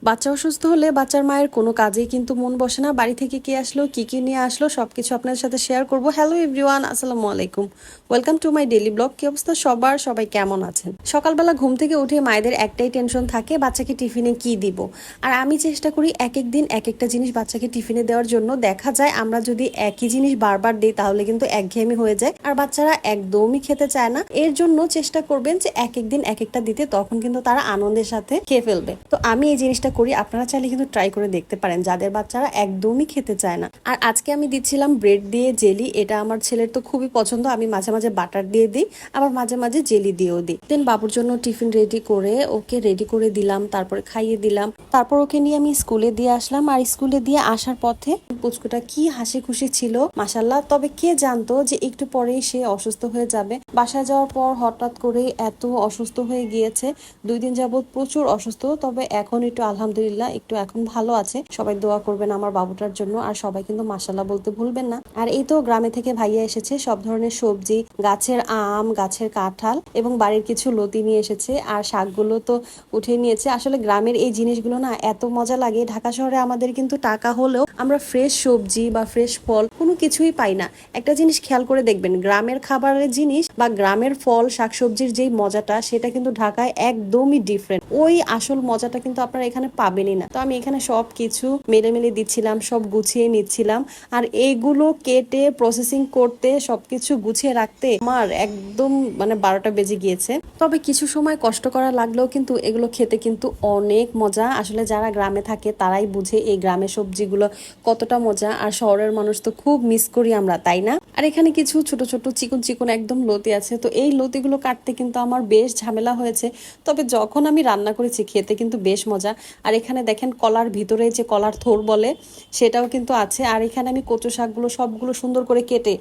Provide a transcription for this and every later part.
বাচ্চা অসুস্থ হলে বাচ্চার মায়ের কোনো কাজেই কিন্তু মন বসে না। বাড়ি থেকে কে আসলো, কি কি নিয়ে আসলো, সবকিছু আপনাদের সাথে শেয়ার করব। হ্যালো এভরিওয়ান, আসসালামু আলাইকুম, welcome to my daily blog. কি অবস্থা সবার, সবাই কেমন আছেন? সকালবেলা ঘুম থেকে উঠে মায়েদের একটাই টেনশন থাকে, বাচ্চাকে টিফিনে কি দিব। আর আমি চেষ্টা করি এক এক দিন এক একটা জিনিস বাচ্চাকে টিফিনে দেওয়ার জন্য। দেখা যায় আমরা যদি একই জিনিস বারবার দিই তাহলে কিন্তু একঘেয়েমি হয়ে যায়, আর বাচ্চারা একদমই খেতে চায় না। এর জন্য চেষ্টা করবেন যে এক এক দিন এক একটা দিতে, তখন কিন্তু তারা আনন্দের সাথে খেয়ে ফেলবে। তো আমি এই জিনিসটা করি, আপনারা চাইলে কিন্তু ট্রাই করে দেখতে পারেন যাদের বাচ্চারা একদমই খেতে চায় না। আর আজকে আমি দিচ্ছিলাম ব্রেড দিয়ে জেলি। এটা আমার ছেলের তো খুবই পছন্দ। আমি মাঝে মাঝে বাটার দিয়ে দিই, আবার মাঝে মাঝে জেলি দিয়েও দিই। দেন বাবুর জন্য টিফিন রেডি করে ওকে রেডি করে দিলাম, তারপরে খাইয়ে দিলাম, তারপর ওকে নিয়ে আমি স্কুলে দিয়ে আসলাম। আর স্কুলে দিয়ে আসার পথে পুচকুটা কি হাসি খুশি ছিল মাশাল্লাহ। তবে কে জানতো যে একটু পরেই সে অসুস্থ হয়ে যাবে। বাসায় যাওয়ার পর হঠাৎ করে এত অসুস্থ হয়ে গিয়েছে, 2 দিন যাবত প্রচুর অসুস্থ। তবে এখন একটু আলহামদুলিল্লাহ একটু এখন ভালো আছে। সবাই দোয়া করবেন আমার বাবুটার জন্য, আর সবাই কিন্তু মাশাল্লাহ বলতে ভুলবেন না। আর এই তো গ্রামে থেকে ভাইয়া এসেছে, সব ধরনের সবজি, গাছের আম, গাছের কাঁঠাল এবং বাড়ির কিছু লতি নিয়ে এসেছে। আর শাকগুলো তো উঠে নিয়েছে। আসলে গ্রামের এই জিনিসগুলো না এত মজা লাগে। ঢাকা শহরে আমাদের কিন্তু টাকা হলেও আমরা ফ্রেশ সবজি বা ফ্রেশ ফল কোনো কিছুই পাই না। একটা জিনিস খেয়াল করে দেখবেন, গ্রামের খাবারের জিনিস বা গ্রামের ফল শাকসবজির যেই মজাটা, সেটা কিন্তু ঢাকায় একদমই ডিফারেন্ট। ওই আসল মজাটা কিন্তু আপনারা এখানে পাবেনই না। তো আমি এখানে সব কিছু মেলে মেলে দিচ্ছিলাম, সব গুছিয়ে নিচ্ছিলাম। আর এইগুলো কেটে প্রসেসিং করতে, সবকিছু গুছিয়ে রাখতে আমার একদম মানে 12টা বেজে গিয়েছে। তবে কিছু সময় কষ্ট করা লাগলেও কিন্তু এগুলো খেতে কিন্তু অনেক মজা। আসলে যারা গ্রামে থাকে তারাই বুঝে এই গ্রামের সবজিগুলো কতটা মজা। আর শহরের মানুষ তো খুব মিস করি আমরা, তাই না? আর এখানে কিছু ছোট ছোট চিকন চিকন একদম লতি আছে। তো এই লতিগুলো কাটতে কিন্তু আমার বেশ ঝামেলা হয়েছে। তবে যখন আমি রান্না করেছি খেতে কিন্তু বেশ মজা। আর এখানে দেখেন কলার ভিতরে যে কলার থোর বলে, সেটাও কিন্তু আছে। আর এখানে আমি কচু শাকগুলো সবগুলো সুন্দর করে কেটে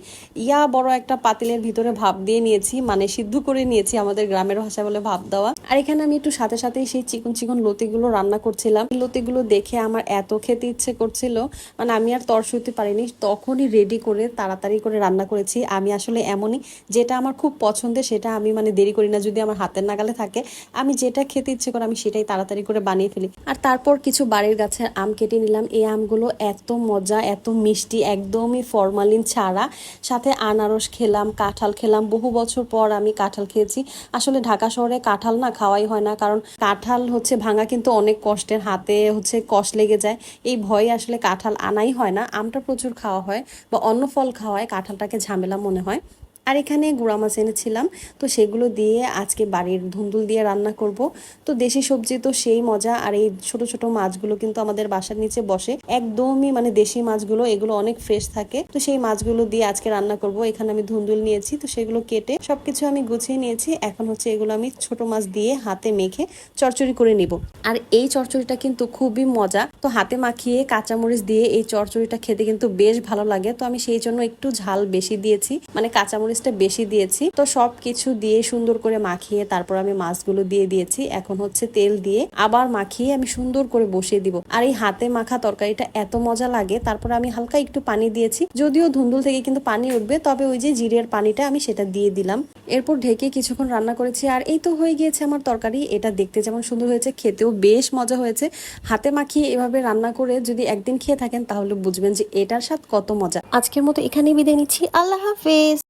বড় একটা পাতিলের ভিতরে ভাপ দিয়ে নিয়েছি, মানে সিদ্ধ করে নিয়েছি, আমাদের গ্রামের ভাষায় বলে ভাপ দেওয়া। আর এখানে আমি একটু সাথে সাথেই সেই চিকন চিকন লতিগুলো রান্না করছিলাম। লতিগুলো দেখে আমার এত খেতে ইচ্ছে করছিল, মানে আমি আর তর সইতে পারিনি। তখনই রেডি করে তাড়াতাড়ি করে রান্না করেছি। আমি আসলে এমনই, যেটা আমার খুব পছন্দের সেটা আমি মানে দেরি করি না। যদি আমার হাতের নাগালে থাকে, আমি যেটা খেতে ইচ্ছে করে আমি সেটাই তাড়াতাড়ি করে বানিয়ে ফেলি। আর তারপর কিছু বাড়ির গাছের আম কেটে নিলাম। এই আমগুলো এত মজা, এত মিষ্টি, একদমই ফরমালিন ছাড়া। সাথে আনারস খেলাম, কাঁঠাল খেলাম। বহু বছর পর আমি কাঁঠাল খেয়েছি। আসলে ঢাকা শহরে কাঁঠাল না খাওয়াই হয় না, কারণ কাঁঠাল হচ্ছে ভাঙা কিন্তু অনেক কষ্টের, হাতে হচ্ছে কষ লেগে যায়। এই ভয়ে আসলে কাঁঠাল আনাই হয় না। আমটা প্রচুর খাওয়া হয় বা অন্য ফল খাওয়ায়, কাঁঠালটাকে ঝামেলা মনে হয়। আর এখানে গুঁড়া মাছ এনেছিলাম, তো সেগুলো দিয়ে আজকে বাড়ির ধুন্দুল দিয়ে রান্না করব। তো দেশি সবজি তো সেই মজা। আর এই ছোট ছোট মাছগুলো কিন্তু আমাদের বাসার নিচে বসে, একদমই মানে দেশি মাছগুলো, এগুলো অনেক ফ্রেশ থাকে। তো সেই মাছগুলো দিয়ে আজকে রান্না করব। এখানে আমি ধুন্দুল নিয়েছি, তো সেগুলো কেটে সবকিছু আমি গুছিয়ে নিয়েছি। এখন হচ্ছে এগুলো আমি ছোট মাছ দিয়ে হাতে মেখে চচ্চড়ি করে নিব। আর এই চচ্চড়িটা কিন্তু খুবই মজা। তো হাতে মাখিয়ে কাঁচামরিচ দিয়ে এই চচ্চড়িটা খেতে কিন্তু বেশ ভালো লাগে। তো আমি সেই জন্য একটু ঝাল বেশি দিয়েছি, মানে কাঁচামরিচটা বেশি দিয়েছি। তো সবকিছু দিয়ে সুন্দর করে মাখিয়ে তারপর আমি মাছগুলো দিয়ে দিয়েছি। এখন হচ্ছে তেল দিয়ে আবার মাখিয়ে আমি সুন্দর করে বসিয়ে দিব। আর এই হাতে মাখা তরকারিটা এত মজা লাগে। তারপর আমি হালকা একটু পানি দিয়েছি, যদিও ধুন্দুল থেকে কিন্তু পানি উঠবে, তবে ওই যে জিরের পানিটা আমি সেটা দিয়ে দিলাম। এরপর ঢেকে কিছুক্ষণ রান্না করেছি। আর এই তো হয়ে গিয়েছে আমার তরকারি। এটা দেখতে যেমন সুন্দর হয়েছে, খেতেও বেশ মজা হয়েছে। হাতে মাখিয়ে এভাবে রান্না করে যদি একদিন খেয়ে থাকেন তাহলে বুঝবেন যে এটার স্বাদ কত মজা। আজকের মতো এখানেই বিদায় নিচ্ছি। আল্লাহ হাফেজ।